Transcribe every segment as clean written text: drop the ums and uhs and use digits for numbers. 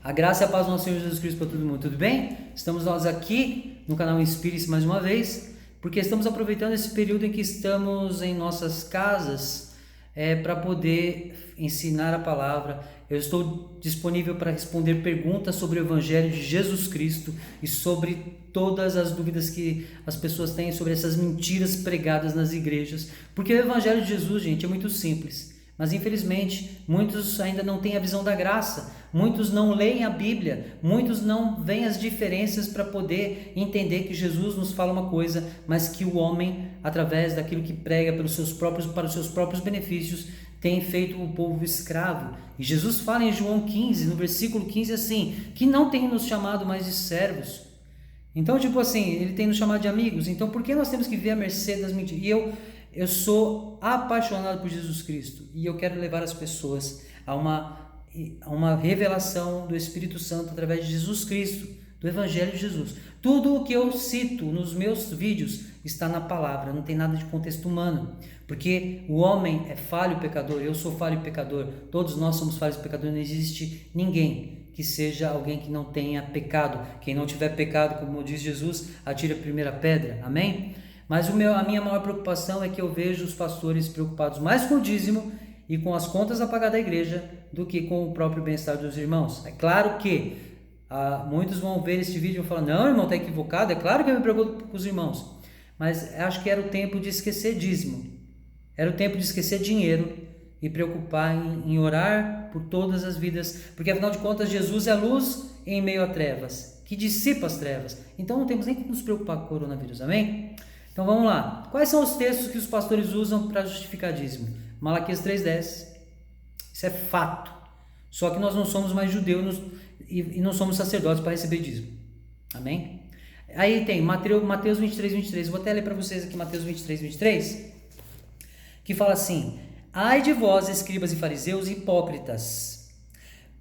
A graça e a paz do nosso Senhor Jesus Cristo para todo mundo, tudo bem? Estamos nós aqui no canal Inspire-se mais uma vez, porque estamos aproveitando esse período em que estamos em nossas casas para poder ensinar a palavra. Eu estou disponível para responder perguntas sobre o Evangelho de Jesus Cristo e sobre todas as dúvidas que as pessoas têm sobre essas mentiras pregadas nas igrejas, porque o Evangelho de Jesus, gente, é muito simples. Mas infelizmente muitos ainda não têm a visão da graça, muitos não leem a Bíblia, muitos não veem as diferenças para poder entender que Jesus nos fala uma coisa, mas que o homem, através daquilo que prega para os seus próprios benefícios, tem feito o povo escravo. E Jesus fala em João 15, no versículo 15 assim, que não tem nos chamado mais de servos. Então, tipo assim, ele tem nos chamado de amigos. Então, por que nós temos que ver a mercê das mentiras? E eu sou apaixonado por Jesus Cristo e eu quero levar as pessoas a uma revelação do Espírito Santo através de Jesus Cristo, do Evangelho de Jesus. Tudo o que eu cito nos meus vídeos está na palavra, não tem nada de contexto humano, porque o homem é falho e pecador, eu sou falho e pecador, todos nós somos falhos e pecadores, não existe ninguém que seja alguém que não tenha pecado. Quem não tiver pecado, como diz Jesus, atire a primeira pedra, amém? Mas a minha maior preocupação é que eu vejo os pastores preocupados mais com o dízimo e com as contas a pagar da igreja do que com o próprio bem-estar dos irmãos. É claro que muitos vão ver este vídeo e vão falar, não, irmão, está equivocado, é claro que eu me preocupo com os irmãos. Mas acho que era o tempo de esquecer dízimo, era o tempo de esquecer dinheiro e preocupar em orar por todas as vidas, porque afinal de contas Jesus é a luz em meio a trevas, que dissipa as trevas. Então não temos nem que nos preocupar com o coronavírus, amém? Então vamos lá. Quais são os textos que os pastores usam para justificar dízimo? Malaquias 3,10. Isso é fato. Só que nós não somos mais judeus e não somos sacerdotes para receber dízimo. Amém? Aí tem Mateus 23:23. Vou até ler para vocês aqui Mateus 23:23, que fala assim: ai de vós, escribas e fariseus hipócritas,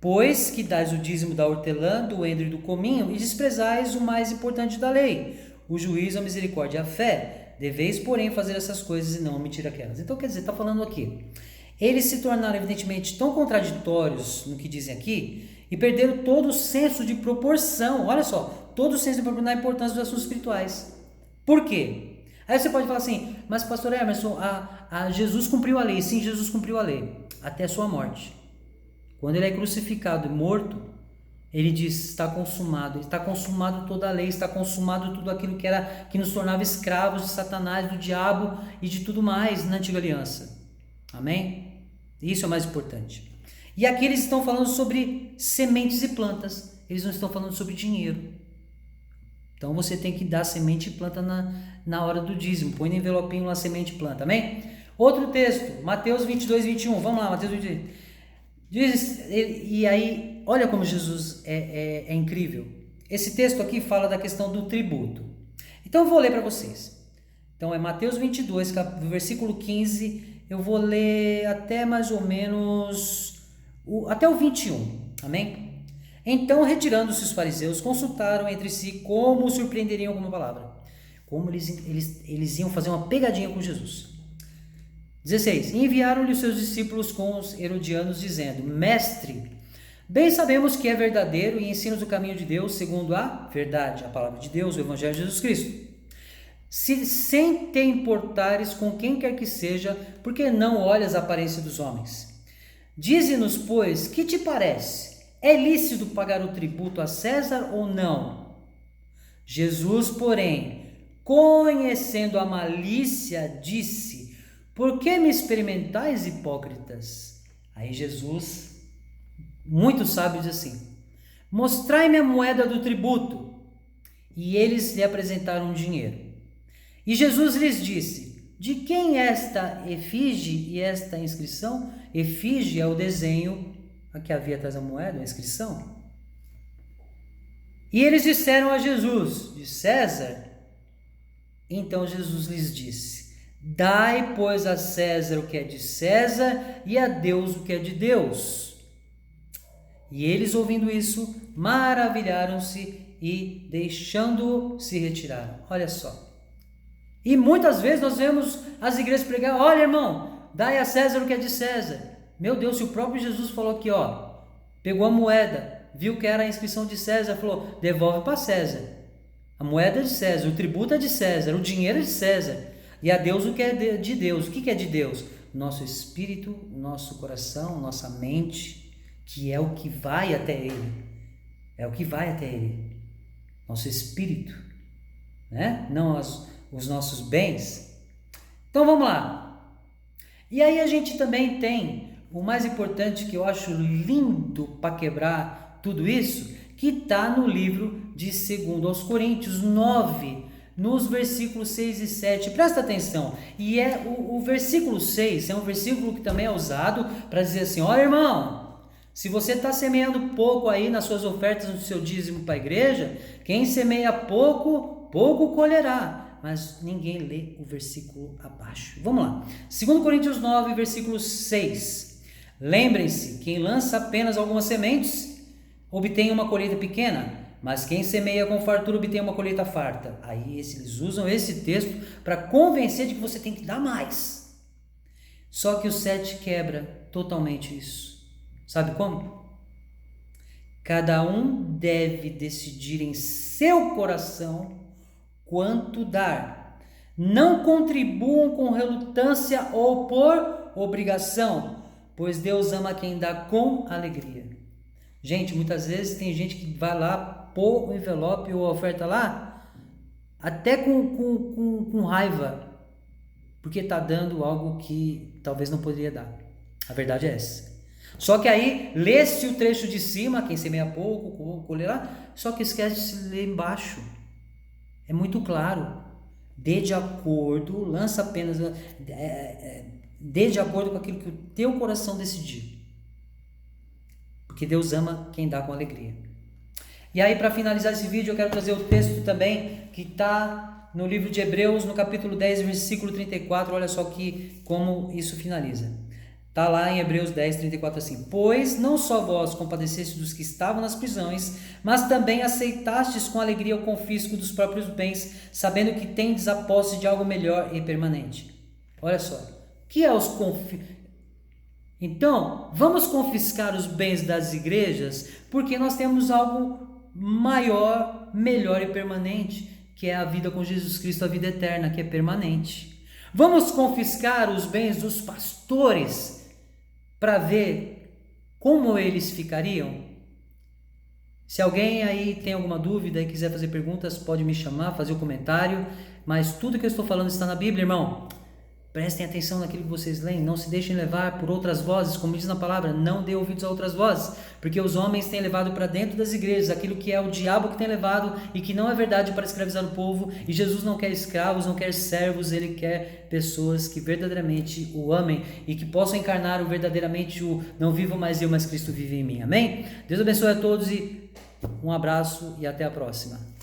pois que dais o dízimo da hortelã, do endro e do cominho, e desprezais o mais importante da lei, o juízo, a misericórdia e a fé. Deveis, porém, fazer essas coisas e não omitir aquelas. Então, quer dizer, está falando aqui. Eles se tornaram, evidentemente, tão contraditórios no que dizem aqui e perderam todo o senso de proporção. Olha só, todo o senso de proporção na importância dos assuntos espirituais. Por quê? Aí você pode falar assim, mas pastor Emerson, Jesus cumpriu a lei. Sim, Jesus cumpriu a lei, até a sua morte. Quando ele é crucificado e morto, ele diz, está consumado. Está consumado toda a lei, está consumado tudo aquilo que nos tornava escravos de Satanás, do diabo e de tudo mais na antiga aliança. Amém? Isso é o mais importante. E aqui eles estão falando sobre sementes e plantas, eles não estão falando sobre dinheiro. Então você tem que dar semente e planta na hora do dízimo. Põe no envelopinho lá semente e planta, amém? Outro texto, Mateus 22:21. Vamos lá, Mateus 22. Diz, e aí, olha como Jesus é incrível. Esse texto aqui fala da questão do tributo. Então eu vou ler para vocês. Então é Mateus 22, versículo 15. Eu vou ler até mais ou menos até o 21. Amém? Então, retirando-se os fariseus, consultaram entre si como surpreenderiam com uma palavra. Como eles iam fazer uma pegadinha com Jesus. 16. Enviaram-lhe os seus discípulos com os herodianos, dizendo: Mestre, bem sabemos que é verdadeiro e ensinas o caminho de Deus segundo a verdade, a palavra de Deus, o Evangelho de Jesus Cristo. Se sem te importares com quem quer que seja, por que não olhas a aparência dos homens? Dize-nos, pois, que te parece? É lícito pagar o tributo a César ou não? Jesus, porém, conhecendo a malícia, disse: por que me experimentais, hipócritas? Aí Jesus, muito sábio, diz assim: mostrai-me a moeda do tributo. E eles lhe apresentaram dinheiro. E Jesus lhes disse: de quem é esta efígie e esta inscrição? Efígie é o desenho que havia atrás da moeda, a inscrição. E eles disseram a Jesus: de César. Então Jesus lhes disse: dai, pois, a César o que é de César e a Deus o que é de Deus. E eles, ouvindo isso, maravilharam-se e, deixando-o, se retiraram. Olha só. E muitas vezes nós vemos as igrejas pregar: olha, irmão, dai a César o que é de César. Meu Deus, se o próprio Jesus falou aqui, ó, pegou a moeda, viu que era a inscrição de César, falou: devolve para César. A moeda é de César, o tributo é de César, o dinheiro é de César. E a Deus o que é de Deus. O que é de Deus? Nosso espírito, nosso coração, nossa mente, que é o que vai até Ele. É o que vai até Ele. Nosso espírito, né? Não os nossos bens. Então vamos lá. E aí a gente também tem o mais importante, que eu acho lindo para quebrar tudo isso, que está no livro de 2 aos Coríntios 9, nos versículos 6 e 7. Presta atenção. E é o versículo 6, é um versículo que também é usado para dizer assim: olha, irmão, se você está semeando pouco aí nas suas ofertas, no seu dízimo para a igreja, quem semeia pouco, pouco colherá. Mas ninguém lê o versículo abaixo. Vamos lá. 2 Coríntios 9, versículo 6. Lembrem-se, quem lança apenas algumas sementes, obtém uma colheita pequena, mas quem semeia com fartura obtém uma colheita farta. Aí eles usam esse texto para convencer de que você tem que dar mais. Só que o 7 quebra totalmente isso. Sabe como? Cada um deve decidir em seu coração quanto dar. Não contribuam com relutância ou por obrigação, pois Deus ama quem dá com alegria. Gente, muitas vezes tem gente que vai lá pôr o envelope ou a oferta lá, até com raiva, porque está dando algo que talvez não poderia dar. A verdade é essa. Só que aí, lê-se o trecho de cima, quem semeia pouco, colherá, só que esquece de se ler embaixo. É muito claro. Dê de acordo, lança apenas... dê de acordo com aquilo que o teu coração decidir. Porque Deus ama quem dá com alegria. E aí, para finalizar esse vídeo, eu quero trazer o texto também que está no livro de Hebreus, no capítulo 10, versículo 34. Olha só como isso finaliza. Está lá em Hebreus 10, 34 assim: pois não só vós compadecestes dos que estavam nas prisões, mas também aceitastes com alegria o confisco dos próprios bens, sabendo que tendes a posse de algo melhor e permanente. Olha só, o que é os Então, vamos confiscar os bens das igrejas, porque nós temos algo maior, melhor e permanente, que é a vida com Jesus Cristo, a vida eterna, que é permanente. Vamos confiscar os bens dos pastores para ver como eles ficariam? Se alguém aí tem alguma dúvida e quiser fazer perguntas, pode me chamar, fazer um comentário, mas tudo que eu estou falando está na Bíblia, irmão. Prestem atenção naquilo que vocês leem, não se deixem levar por outras vozes, como diz na palavra, não dê ouvidos a outras vozes, porque os homens têm levado para dentro das igrejas aquilo que é o diabo que tem levado e que não é verdade para escravizar o povo, e Jesus não quer escravos, não quer servos, ele quer pessoas que verdadeiramente o amem e que possam encarnar verdadeiramente o não vivo mais eu, mas Cristo vive em mim, amém? Deus abençoe a todos e um abraço e até a próxima.